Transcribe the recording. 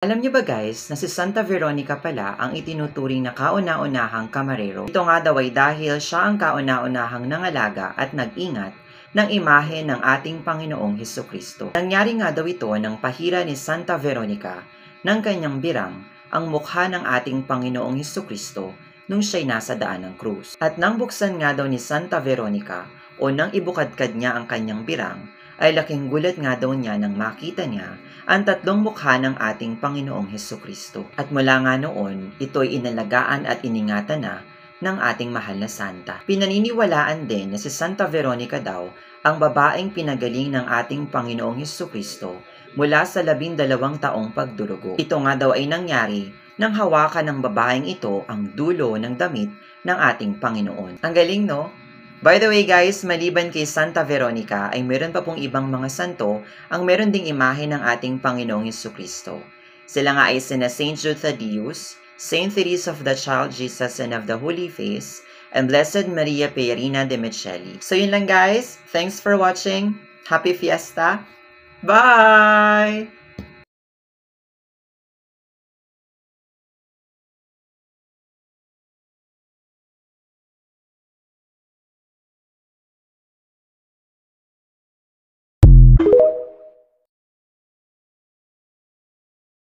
Alam niyo ba guys, na si Santa Veronica pala ang itinuturing na kauna-unahang kamarero? Ito nga daw ay dahil siya ang kauna-unahang nangalaga at nag-ingat ng imahe ng ating Panginoong Hesukristo. Nangyari nga daw ito ng pahira ni Santa Veronica ng kanyang birang ang mukha ng ating Panginoong Hesukristo nung siya'y nasa daan ng krus. At nang buksan nga daw ni Santa Veronica o nang ibukadkad niya ang kanyang birang, ay laking gulat nga daw niya nang makita niya ang tatlong mukha ng ating Panginoong Hesukristo. At mula nga noon, ito'y inalagaan at iningatan na ng ating mahal na santa. Pinaniniwalaan din na si Santa Veronica daw ang babaeng pinagaling ng ating Panginoong Hesukristo mula sa 12 taong pagdurugo. Ito nga daw ay nangyari nang hawakan ng babaeng ito ang dulo ng damit ng ating Panginoon. Ang galing, no? By the way guys, maliban kay Santa Veronica ay meron pa pong ibang mga santo ang meron ding imahe ng ating Panginoong Hesukristo. Sila nga ay sina Saint Jude Thaddeus, Saint Therese of the Child Jesus and of the Holy Face, and Blessed Maria Pierina de Micheli. So yun lang guys, thanks for watching, happy fiesta, bye!